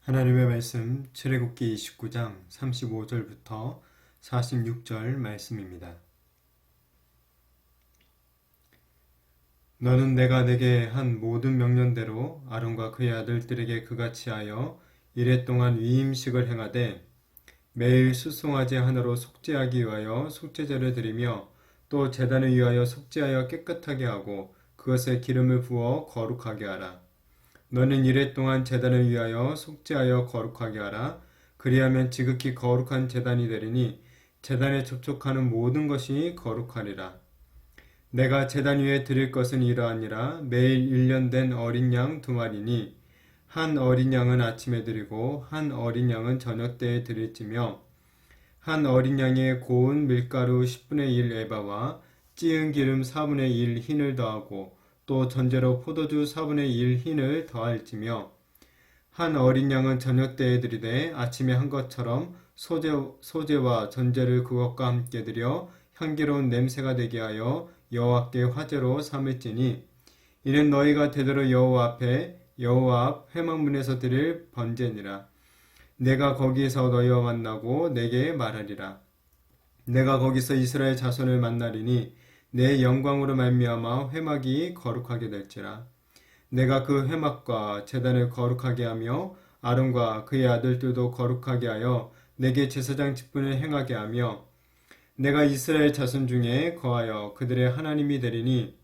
하나님의 말씀 출애굽기 29장 35절부터 46절 말씀입니다. 너는 내가 내게 한 모든 명령대로 아론과 그의 아들들에게 그같이 하여 이레 동안 위임식을 행하되 매일 수송아지 하나로 속죄하기 위하여 속죄제를 드리며 또 제단을 위하여 속죄하여 깨끗하게 하고 그것에 기름을 부어 거룩하게 하라. 너는 이레 동안 제단을 위하여 속죄하여 거룩하게 하라. 그리하면 지극히 거룩한 제단이 되리니 제단에 접촉하는 모든 것이 거룩하리라. 내가 제단 위에 드릴 것은 이러하니라. 매일 1년 된 어린 양 2마리니 한 어린 양은 아침에 드리고 한 어린 양은 저녁 때에 드릴지며 한 어린 양에 고운 밀가루 10분의 1 에바와 찌은 기름 4분의 1 흰을 더하고 또 전제로 포도주 4분의 1 흰을 더할지며 한 어린 양은 저녁 때에 드리되 아침에 한 것처럼 소제와 전제를 그것과 함께 드려 향기로운 냄새가 되게 하여 여호와께 화제로 삼을지니 이는 너희가 대대로 여호와 앞 회막문에서 드릴 번제니라. 내가 거기에서 너희와 만나고 내게 말하리라. 내가 거기서 이스라엘 자손을 만나리니 내 영광으로 말미암아 회막이 거룩하게 될지라. 내가 그 회막과 제단을 거룩하게 하며 아론과 그의 아들들도 거룩하게 하여 내게 제사장 직분을 행하게 하며 내가 이스라엘 자손 중에 거하여 그들의 하나님이 되리니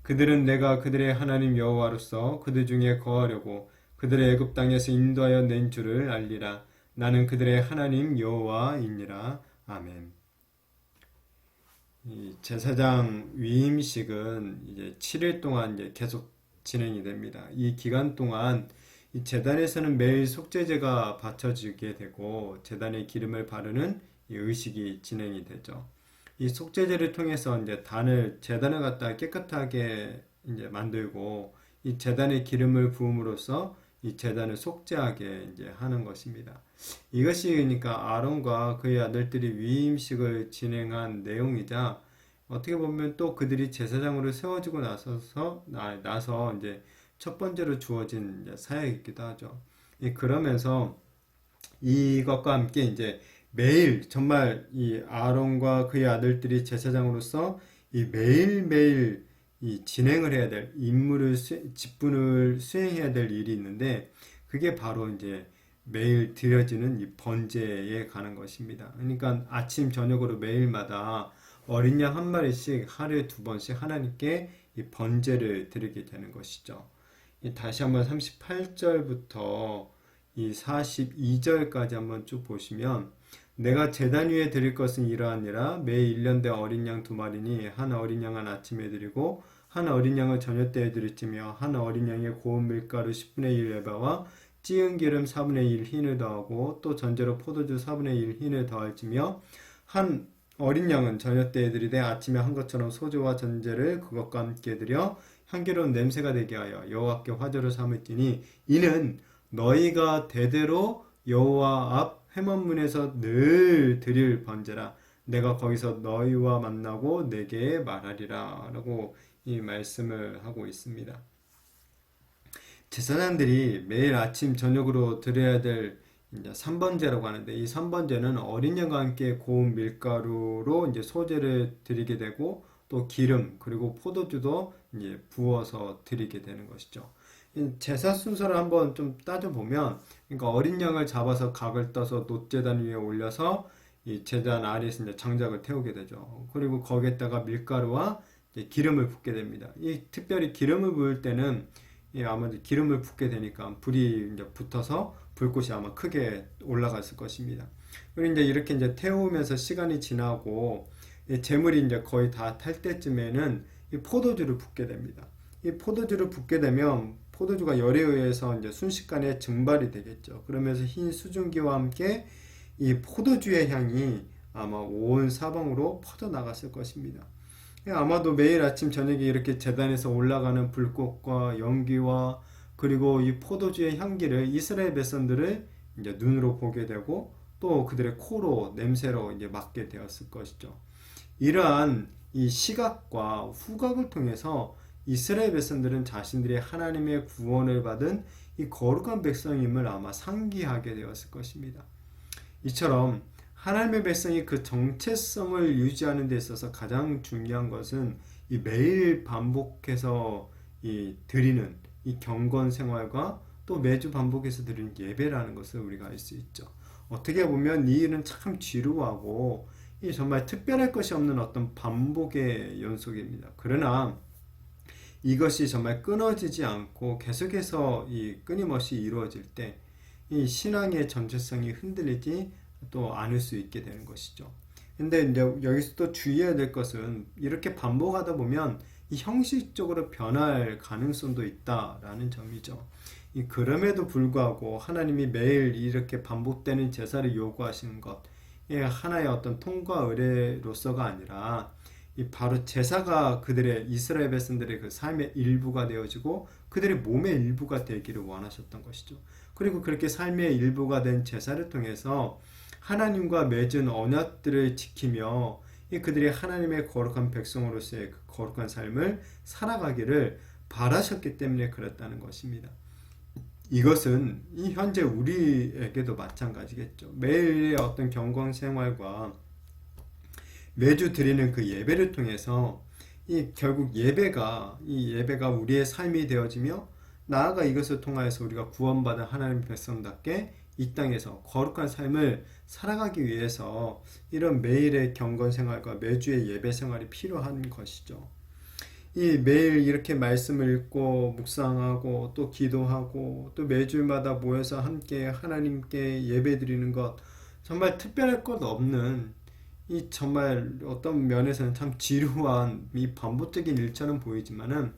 그들은 내가 그들의 하나님 여호와로서 그들 중에 거하려고 그들의 애굽 땅에서 인도하여 낸 줄을 알리라. 나는 그들의 하나님 여호와이니라. 아멘. 이 제사장 위임식은 이제 7일 동안 이제 계속 진행이 됩니다. 이 기간 동안 이 제단에서는 매일 속죄제가 바쳐지게 되고 제단에 기름을 바르는 이 의식이 진행이 되죠. 이 속죄제를 통해서 이제 제단을 갖다 깨끗하게 이제 만들고 이 제단에 기름을 부음으로써 이 제단을 속죄하게 이제 하는 것입니다. 이것이 그러니까 아론과 그의 아들들이 위임식을 진행한 내용이자 어떻게 보면 또 그들이 제사장으로 세워지고 나서 이제 첫 번째로 주어진 이제 사역이기도 하죠. 그러면서 이것과 함께 이제 매일 정말 이 아론과 그의 아들들이 제사장으로서 이 매일매일 이 진행을 해야 될 직분을 수행해야 될 일이 있는데 그게 바로 이제 매일 드려지는 이 번제에 가는 것입니다. 그러니까 아침 저녁으로 매일마다 어린 양 한 마리씩 하루에 2번씩 하나님께 이 번제를 드리게 되는 것이죠. 다시 한번 38절부터 이 42절까지 한번 쭉 보시면 내가 제단 위에 드릴 것은 이러하니라. 매일 1년 된 어린 양 2마리니 한 어린 양은 아침에 드리고 한 어린 양을 저녁 때에 드릴지며 한 어린 양에 고운 밀가루 10분의 1 에바와 찌은 기름 4분의 1 흰을 더하고 또 전제로 포도주 4분의 1 흰을 더할지며 한 어린 양은 저녁 때에 드리되 아침에 한 것처럼 소주와 전제를 그것과 함께 드려 향기로운 냄새가 되게 하여 여호와께 화제로 삼을지니 이는 너희가 대대로 여호와 앞 회막문에서 늘 드릴 번제라. 내가 거기서 너희와 만나고 내게 말하리라 라고 이 말씀을 하고 있습니다. 제사장들이 매일 아침 저녁으로 드려야 될 이제 3번제라고 하는데 이 3번제는 어린 양과 함께 고운 밀가루로 이제 소제를 드리게 되고 또 기름 그리고 포도주도 이제 부어서 드리게 되는 것이죠. 제사 순서를 한번 좀 따져보면 그러니까 어린 양을 잡아서 각을 떠서 놋제단 위에 올려서 이 제단 아래에서 이제 장작을 태우게 되죠. 그리고 거기에다가 밀가루와 이제 기름을 붓게 됩니다. 이 특별히 기름을 부을 때는 아마 기름을 붓게 되니까 불이 이제 붙어서 불꽃이 아마 크게 올라갔을 것입니다. 그리고 이제 이렇게 이제 태우면서 시간이 지나고 재물이 이제 거의 다 탈 때쯤에는 이 포도주를 붓게 됩니다. 이 포도주를 붓게 되면 포도주가 열에 의해서 이제 순식간에 증발이 되겠죠. 그러면서 흰 수증기와 함께 이 포도주의 향이 아마 온 사방으로 퍼져 나갔을 것입니다. 아마도 매일 아침 저녁에 이렇게 제단에서 올라가는 불꽃과 연기와 그리고 이 포도주의 향기를 이스라엘 백성들을 이제 눈으로 보게 되고 또 그들의 코로 냄새로 이제 맡게 되었을 것이죠. 이러한 이 시각과 후각을 통해서 이스라엘 백성들은 자신들이 하나님의 구원을 받은 이 거룩한 백성임을 아마 상기하게 되었을 것입니다. 이처럼 하나님의 백성이 그 정체성을 유지하는 데 있어서 가장 중요한 것은 이 매일 반복해서 이 드리는 이 경건 생활과 또 매주 반복해서 드리는 예배라는 것을 우리가 알 수 있죠. 어떻게 보면 이 일은 참 지루하고 이 정말 특별할 것이 없는 어떤 반복의 연속입니다. 그러나 이것이 정말 끊어지지 않고 계속해서 이 끊임없이 이루어질 때 이 신앙의 전체성이 흔들리지 또 않을 수 있게 되는 것이죠. 근데 이제 여기서 또 주의해야 될 것은 이렇게 반복하다 보면 이 형식적으로 변할 가능성도 있다라는 점이죠. 그럼에도 불구하고 하나님이 매일 이렇게 반복되는 제사를 요구하시는 것, 하나의 어떤 통과 의례로서가 아니라 바로 제사가 그들의 이스라엘 백성들의 그 삶의 일부가 되어지고 그들의 몸의 일부가 되기를 원하셨던 것이죠. 그리고 그렇게 삶의 일부가 된 제사를 통해서 하나님과 맺은 언약들을 지키며 그들이 하나님의 거룩한 백성으로서의 그 거룩한 삶을 살아가기를 바라셨기 때문에 그랬다는 것입니다. 이것은 이 현재 우리에게도 마찬가지겠죠. 매일의 어떤 경건 생활과 매주 드리는 그 예배를 통해서 결국 예배가 우리의 삶이 되어지며 나아가 이것을 통하여서 우리가 구원받은 하나님의 백성답게 이 땅에서 거룩한 삶을 살아가기 위해서 이런 매일의 경건 생활과 매주의 예배 생활이 필요한 것이죠. 이 매일 이렇게 말씀을 읽고 묵상하고 또 기도하고 또 매주마다 모여서 함께 하나님께 예배드리는 것, 정말 특별할 것 없는 이 정말 어떤 면에서는 참 지루한 이 반복적인 일처럼 보이지만은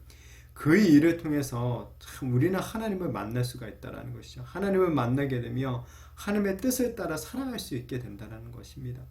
그 일을 통해서 참 우리는 하나님을 만날 수가 있다라는 것이죠. 하나님을 만나게 되며 하나님의 뜻을 따라 살아갈 수 있게 된다는 것입니다.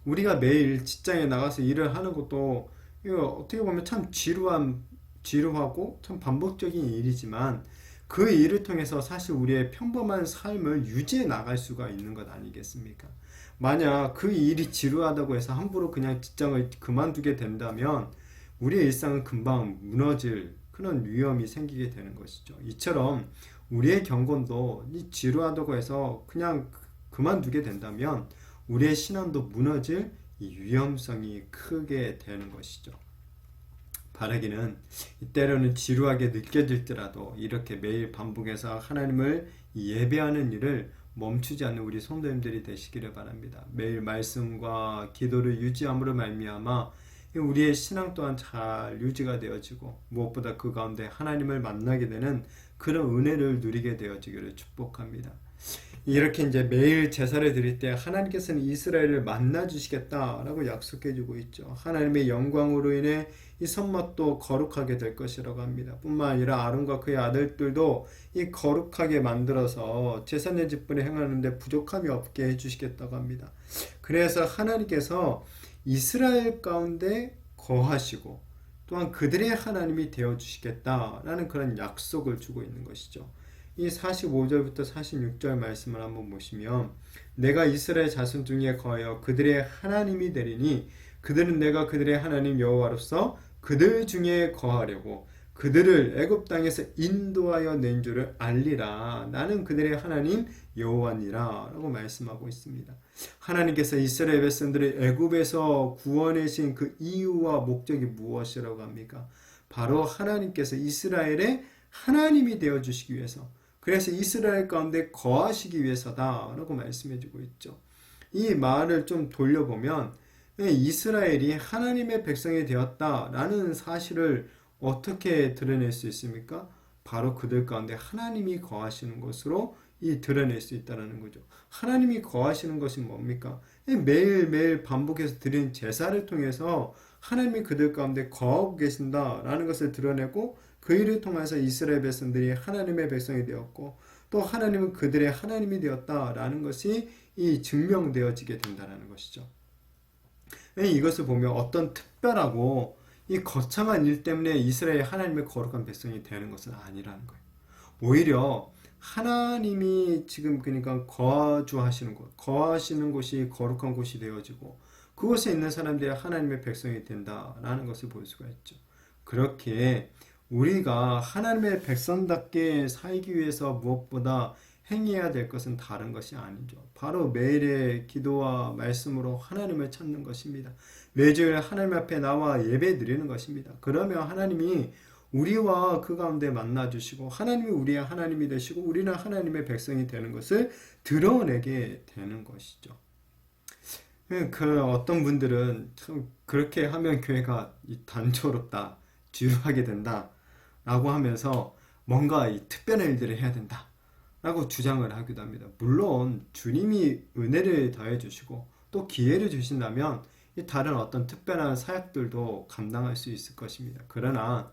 우리가 매일 직장에 나가서 일을 하는 것도 이거 어떻게 보면 참 지루하고 참 반복적인 일이지만 그 일을 통해서 사실 우리의 평범한 삶을 유지해 나갈 수가 있는 것 아니겠습니까? 만약 그 일이 지루하다고 해서 함부로 그냥 직장을 그만두게 된다면 우리의 일상은 금방 무너질 그런 위험이 생기게 되는 것이죠. 이처럼 우리의 경건도 이 지루하다고 해서 그냥 그만두게 된다면 우리의 신앙도 무너질 이 위험성이 크게 되는 것이죠. 바라기는 때로는 지루하게 느껴질지라도 이렇게 매일 반복해서 하나님을 예배하는 일을 멈추지 않는 우리 성도님들이 되시기를 바랍니다. 매일 말씀과 기도를 유지함으로 말미암아 우리의 신앙 또한 잘 유지가 되어지고 무엇보다 그 가운데 하나님을 만나게 되는 그런 은혜를 누리게 되어지기를 축복합니다. 이렇게 이제 매일 제사를 드릴 때 하나님께서는 이스라엘을 만나 주시겠다라고 약속해 주고 있죠. 하나님의 영광으로 인해 이 성막도 거룩하게 될 것이라고 합니다. 뿐만 아니라 아론과 그의 아들들도 이 거룩하게 만들어서 제사의 직분을 행하는데 부족함이 없게 해 주시겠다고 합니다. 그래서 하나님께서 이스라엘 가운데 거하시고 또한 그들의 하나님이 되어 주시겠다라는 그런 약속을 주고 있는 것이죠. 이 45절부터 46절 말씀을 한번 보시면 내가 이스라엘 자손 중에 거하여 그들의 하나님이 되리니 그들은 내가 그들의 하나님 여호와로서 그들 중에 거하려고 그들을 애굽 땅에서 인도하여 낸 줄을 알리라. 나는 그들의 하나님 여호와니라 라고 말씀하고 있습니다. 하나님께서 이스라엘 백성들을 애굽에서 구원하신 그 이유와 목적이 무엇이라고 합니까? 바로 하나님께서 이스라엘의 하나님이 되어주시기 위해서, 그래서 이스라엘 가운데 거하시기 위해서다라고 말씀해주고 있죠. 이 말을 좀 돌려보면 이스라엘이 하나님의 백성이 되었다라는 사실을 어떻게 드러낼 수 있습니까? 바로 그들 가운데 하나님이 거하시는 것으로 드러낼 수 있다는 거죠. 하나님이 거하시는 것이 뭡니까? 매일매일 반복해서 드리는 제사를 통해서 하나님이 그들 가운데 거하고 계신다라는 것을 드러내고 그 일을 통해서 이스라엘 백성들이 하나님의 백성이 되었고 또 하나님은 그들의 하나님이 되었다라는 것이 증명되어지게 된다는 것이죠. 이것을 보면 어떤 특별하고 이 거창한 일 때문에 이스라엘 하나님의 거룩한 백성이 되는 것은 아니라는 거예요. 오히려 하나님이 지금 그러니까 거주하시는 곳, 거하시는 곳이 거룩한 곳이 되어지고 그곳에 있는 사람들이 하나님의 백성이 된다라는 것을 볼 수가 있죠. 그렇게 우리가 하나님의 백성답게 살기 위해서 무엇보다 행해야 될 것은 다른 것이 아니죠. 바로 매일의 기도와 말씀으로 하나님을 찾는 것입니다. 매주일 하나님 앞에 나와 예배 드리는 것입니다. 그러면 하나님이 우리와 그 가운데 만나 주시고 하나님이 우리의 하나님이 되시고 우리는 하나님의 백성이 되는 것을 드러내게 되는 것이죠. 그 어떤 분들은 참 그렇게 하면 교회가 단조롭다, 지루하게 된다 라고 하면서 뭔가 이 특별한 일들을 해야 된다 라고 주장을 하기도 합니다. 물론 주님이 은혜를 더해 주시고 또 기회를 주신다면 이 다른 어떤 특별한 사역들도 감당할 수 있을 것입니다. 그러나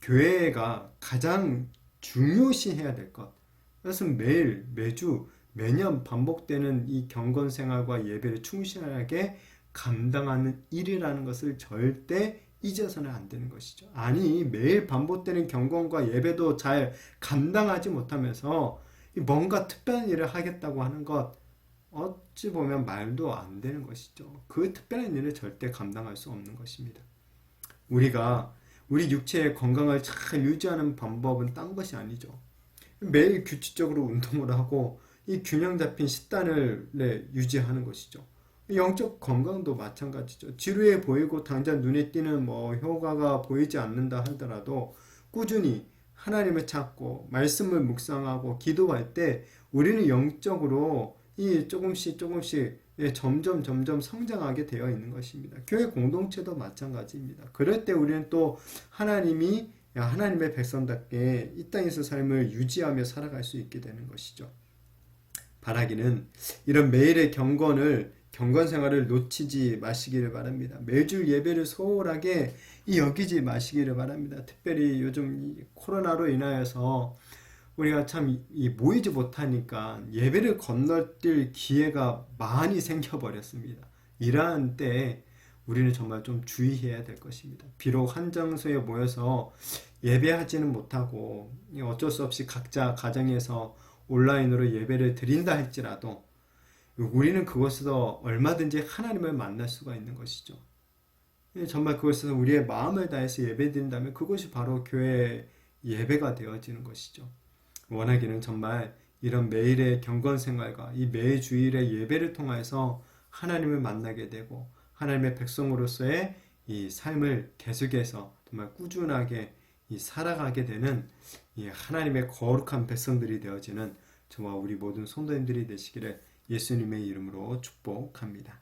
교회가 가장 중요시해야 될 것, 그것은 매일 매주 매년 반복되는 이 경건 생활과 예배를 충실하게 감당하는 일이라는 것을 절대 잊어서는 안 되는 것이죠. 아니, 매일 반복되는 경건과 예배도 잘 감당하지 못하면서 뭔가 특별한 일을 하겠다고 하는 것, 어찌 보면 말도 안 되는 것이죠. 그 특별한 일을 절대 감당할 수 없는 것입니다. 우리가 우리 육체의 건강을 잘 유지하는 방법은 딴 것이 아니죠. 매일 규칙적으로 운동을 하고 이 균형 잡힌 식단을 유지하는 것이죠. 영적 건강도 마찬가지죠. 지루해 보이고 당장 눈에 띄는 효과가 보이지 않는다 하더라도 꾸준히 하나님을 찾고 말씀을 묵상하고 기도할 때 우리는 영적으로 이 조금씩 점점 성장하게 되어 있는 것입니다. 교회 공동체도 마찬가지입니다. 그럴 때 우리는 또 하나님의 백성답게 이 땅에서 삶을 유지하며 살아갈 수 있게 되는 것이죠. 바라기는 이런 매일의 경건 생활을 놓치지 마시기를 바랍니다. 매주 예배를 소홀하게 여기지 마시기를 바랍니다. 특별히 요즘 코로나로 인하여서 우리가 참 모이지 못하니까 예배를 건너뛸 기회가 많이 생겨버렸습니다. 이러한 때에 우리는 정말 좀 주의해야 될 것입니다. 비록 한 장소에 모여서 예배하지는 못하고 어쩔 수 없이 각자 가정에서 온라인으로 예배를 드린다 할지라도 우리는 그곳에서 얼마든지 하나님을 만날 수가 있는 것이죠. 정말 그곳에서 우리의 마음을 다해서 예배 드린다면 그것이 바로 교회의 예배가 되어지는 것이죠. 원하기는 정말 이런 매일의 경건 생활과 이 매주일의 예배를 통해서 하나님을 만나게 되고 하나님의 백성으로서의 이 삶을 계속해서 정말 꾸준하게 살아가게 되는 이 하나님의 거룩한 백성들이 되어지는 저와 우리 모든 성도님들이 되시기를 예수님의 이름으로 축복합니다.